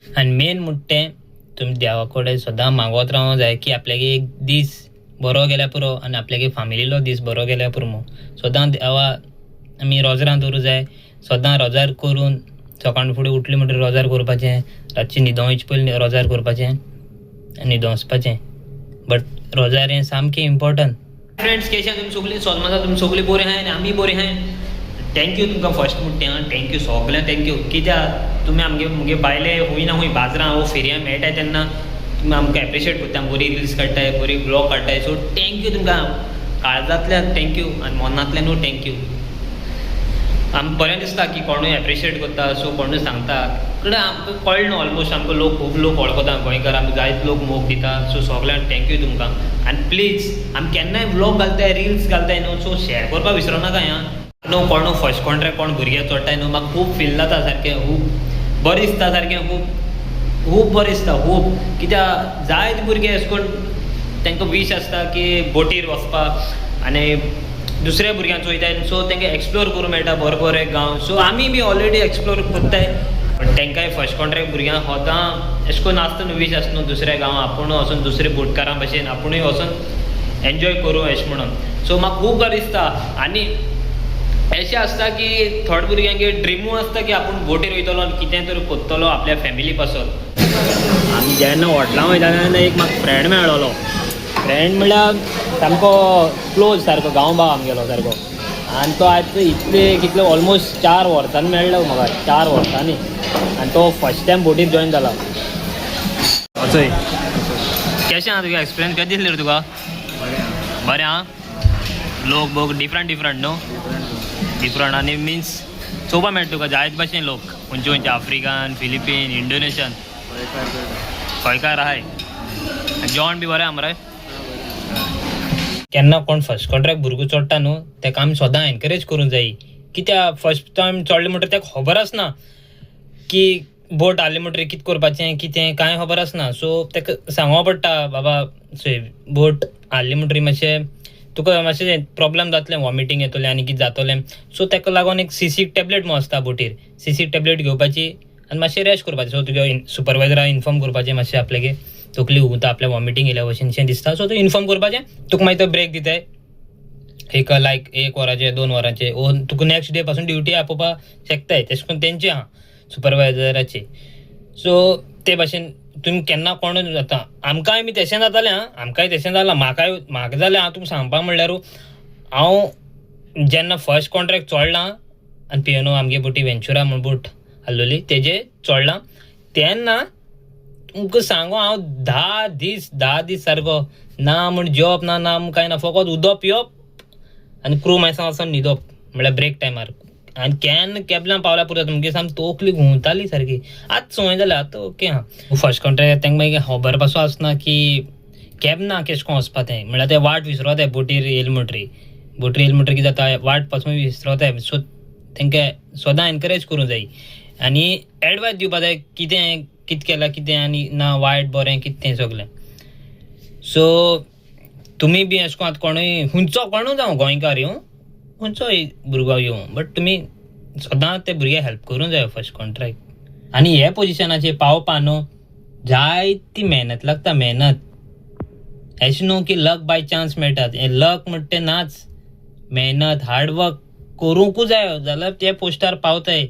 आनी मेन म्हणटा तुमी देवा कडेन सदां मागोत रावंक जाय की आपल्याक एक दीस बरो गेल्या पुरो आनी आपल्याक फॅमिलीलो दीस बरो गेल्या पुरो म्हणून सदां देवा आमी रोजरां दवरूं जाय. सदां रोजार करून सकाळ फुडें उठले म्हणटकीर रोजार करपाचें, रातचें न्हिदोवचे पयलीं रोजार करपाचें आनी न्हिदों वचपाचें. बट रोजार हें सामकें इम्पॉर्टंट. फ्रेंड्स केशें तुमी सगळीं सोलमासा तुमी सगळीं बरीं आहाय आनी आमी बरीं आहाय. थँक्यू तुमकां फर्स्ट म्हणटा थँक्यू सगळ्यांक थँक्यू. कित्याक तुमी आमगे बायले खूंय ना खूंय बाजरां वो फेरया मेळटाय तेन्ना तुमी आमकां एप्रिशिएट करता, बरी रिल्स काडटाय, बरी ब्लॉग काडटाय. सो थँक्यू तुमकां काळजांतल्यान थँक्यू आनी मनांतल्यानूय थँक्यू. आमकां बरें दिसता की कोणूय एप्रिशिएट करता, सो कोणूय सांगता कडेन आमकां कळ्ळें न्हू. ऑलमोस्ट आमकां लोक खूब लोक वळखता गोंयकार, आमी जायत लोक मोग दिता. सो सगळ्यांक थँक्यू तुमकां. आनी प्लीज आमी केन्नाय ब्लॉग घालताय, रिल्स घालताय न्हू, सो शेअर करपाक विसरो नाका आं. न्हू कोणू फर्स्ट कॉन्ट्रॅक्ट कोण भुरगे चोडटाय न्हू, म्हाका खूब फील जाता सारकें, खूब बरें दिसता सारकें, खूब बरें दिसता खूब. कित्याक जायत भुरगे अशें करून तांकां वीश आसता की बोटीर वचपाक आनी दुसऱ्या भुरग्यांक चोयताय, सो तांकां एक्सप्लोर करूंक मेळटा बरे बरे गांव. सो आमी बी ऑलरेडी एक्सप्लोर करताय. पण तांकांय फर्स्ट कॉन्ट्रॅक्ट भुरग्यांक होतां अशें करून आसता न्हू वीश आसता न्हू दुसऱ्या गांवां आपुणूय वचून दुसरे बोटकारां भशेन आपुणूय वचून एन्जॉय करूं अशें म्हणून. सो म्हाका खूब बरें दिसता. आनी अशें आसता की थोडे भुरग्यांगे ड्रिमूय आसता की आपूण बोटीर वयतलो आनी कितें तरी कोत्तलो आपल्या फॅमिली पासून. आमी जेन्ना हॉटलां वयताले तेन्ना एक म्हाका फ्रेंड मेळ्ळलो. फ्रेंड म्हणल्यार सामको क्लोज सारको गांव भाव आमगेलो सारको. आनी तो आयज कितले ऑलमोस्ट 4 वर्सांनी मेळ्ळो म्हाका, 4 वर्सांनी. आनी तो फर्स्ट टायम बोटीर जॉयन जाला. असोय केशें आहा तुका एक्सपिरियन्स कशें दिसलें रे तुका? बरें आहा. लोक बोक डिफरंट न्हू, डिफरंट आनी मिन्स चोवपा मेळटा तुका जायत भाशेन लोक खंयचे आफ्रिकन, फिलिपीन, इंडोनेशियन गोंयकार आहाय. जेवण बी बरें आहा मरे. केन्ना कोण फर्स्ट कॉन्ट्रॅक्ट भुरगो चोडटा न्हू ताका आमी सदां एनकरेज करूंक जाय. कित्याक फर्स्ट टायम चोडले म्हणटा ताका खबर आसना की बोट हाडली म्हणटकीर कितें करपाचें कितें कांय खबर आसना. सो ताका सांगो पडटा बाबा बोट हाडली म्हणटकीर मातशें तुका मातशें प्रॉब्लेम जातलें, वॉमिटींग येतलें आनी कितें जातलें. सो ताका लागून एक सीसीक टॅबलेट म्हणून आसता बोटीर, सीसीक टॅबलेट घेवपाची आनी मातशें रेस्ट करपाचें. सो तुज्या सुपरवायझराक इन्फॉर्म करपाचें मातशें आपल्यागे तकली उगता आपल्या वॉमिटींग येयल्या भशेन दिसता. सो तूं इन्फॉर्म करपाचें. तुका मागीर तो ब्रेक दिताय एक 1 वराचें 2 वरांचें. वो तुका नेक्स्ट डे पासून ड्युटी आपोवपाक शकताय. तेश कोन्न तेंचें आहा सुपरवायझराची. सो ते भाशेन तुमी केन्ना कोण जाता. आमकांय बी तशें जातालें आं, आमकांय तशें जालां. म्हाका जालें हांव तुमकां सांगपाक म्हणल्यार हांव जेन्ना फर्स्ट कॉन्ट्रॅक्ट चोडलां आनी पिएनो आमगे बोटी वेंचुरा म्हूण बोट आहलोली तेजे चोडलां तेन्ना तुमकां सांगो हांव 10 दीस सारको ना म्हूण जेवप ना म्हूण कांय ना, फकत उदक पिवप आनी क्रू मायसा वचोन न्हिदप म्हणल्यार ब्रेक टायमार. आनी केन्ना केबलां पावल्या पुरो तुमगे सामकी तोकली घुंवताली सारकी. आतां संवय जाल्या आतां ओके आहा. फर्स्ट कॉन्ट्रॅक्ट तांकां मागीर खबर पासून आसना की केबना केश कोन वचपा तें म्हणल्यार ते वाट विसरताय बोटीर येयले म्हणटरी कितें जाता वाट पासून विसरताय. सो तांकां सदां एनकरेज करूंक जाय आनी एडवायस दिवपा जाय कितें केलां कितें आनी ना वायट बरें कितें तें सगलें. सो तुमी बी अशें कोन्न आतां कोणूय खंयचो कोणूय जावं गोंयकार येवं खंयचोय भुरगो येवं बट तुमी सदां ते भुरग्याक हेल्प करूंक जाय फर्स्ट कॉन्ट्रॅक्ट. आनी हे पोजिशनाचेर पावपा न्हू जायती मेहनत लागता. मेहनत अशें न्हू की लक बाय चान्स मेळटात. हें लक म्हणटा तें नाच. मेहनत हार्डवर्क करूंकूच जाय जाल्यार ते पोस्टार पावताय.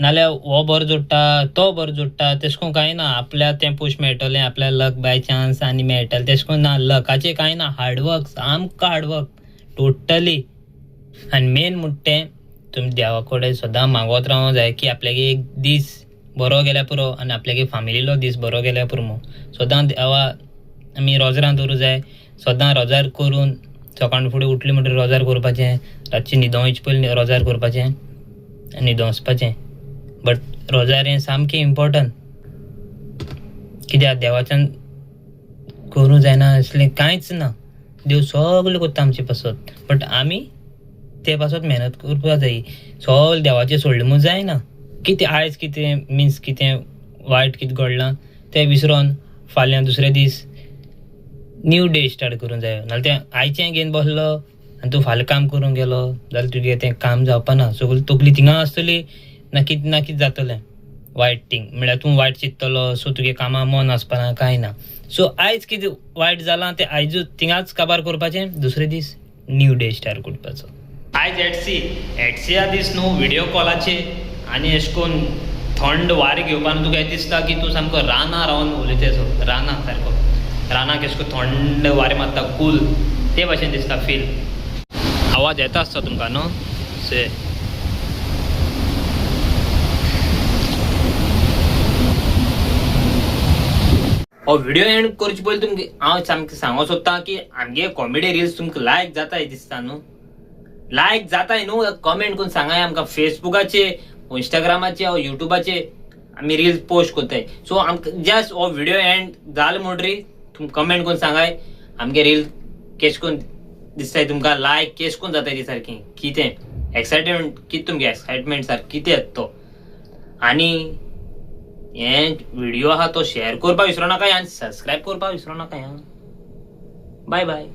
नाल्यार हो बरो जोडटा तो बरो जोडटा तेश कोन्न कांय ना. आपल्या तें पोस्ट मेळटलें आपल्या लक बाय चान्स आनी मेळटलें तेश कोन्न ना. लकाचें कांय ना. हार्डवर्क सामको हार्डवर्क टोटली. आनी मेन म्हणटा तें तुमी देवा कडेन सदां मागोत रावंक जाय की आपल्याक एक दीस बरो गेल्या पुरो आनी आपल्यागे फॅमिलीलो दीस बरो गेल्या पुरो म्हणून सदां देवा आमी रोजरां दवरूं जाय. सदां रोजार करून सकाळ फुडें उठले म्हणटकीर रोजार करपाचें, रातचें न्हिदोवचे पयलीं रोजार करपाचें आनी न्हिदों वचपाचें. बट रोजार हें सामकें इम्पॉर्टंट. कित्याक देवाच्यान करूं जायना असलें कांयच ना. देव सगळें करता आमचे पासत. बट आमी ते पासत मेहनत करपाक जाय. सगळें देवाचें सोडलें म्हूण जायना. कितें आयज कितें मिन्स कितें वायट कितें घडलां तें विसरोन फाल्यां दुसरे दीस न्यू डे स्टार्ट करूंक जाय. नाल्यार तें आयचें घेवन बसलो आनी तूं फाल्यां काम करूंक गेलो जाल्यार तुजें तें काम जावपा ना. सगळी तकली थिंगा आसतली ना कितें जातलें. वायट थिंग म्हळ्यार तूं वायट चिंततलो सो तुगे कामां मन आसपाना कांय ना. सो आयज कितें वायट जालां तें आयजूच थिंगाच काबार करपाचें, दुसरे दीस न्यू डे स्टार्ट करपाचो. आयज एटसी दीस न्हू व्हिडिओ कॉलाचे आनी अशें करून थंड वारें घेवपाक तुका दिसता की तूं सामको रानां रावन उलयतासो, रानां सारको रानाक अशें करून थंड वारें मारता कूल ते भाशेन दिसता फील. आवाज येता आसता तुमकां न्हू से हो व्हिडिओ एंड करचे पयलीं तुमकां हांव सामकें सांगूंक सोदतां की आमगे कॉमेडी रिल्स तुमकां लायक जाताय दिसता न्हू, लायक जाताय न्हू, कमेंट करून सांगाय आमकां. फेसबुकाचे, इंस्टाग्रामाचे, युट्यूबाचे आमी रिल्स पोस्ट करताय. सो आमकां जस्ट हो व्हिडिओ एंड जाल म्हणटरी तुम कमेंट करून सांगाय आमगे रील केश करून दिसताय तुमकां, लायक केश करून जाताय ती सारकी, कितें एक्सायटमेंट कितें तुमगे एक्सायटमेंट सारकी कितें येता तो. आनी हे व्हिडिओ आहा तो शेअर करपाक विसरू नाका आनी सबस्क्राईब करपाक विसरू नाका. Bye bye.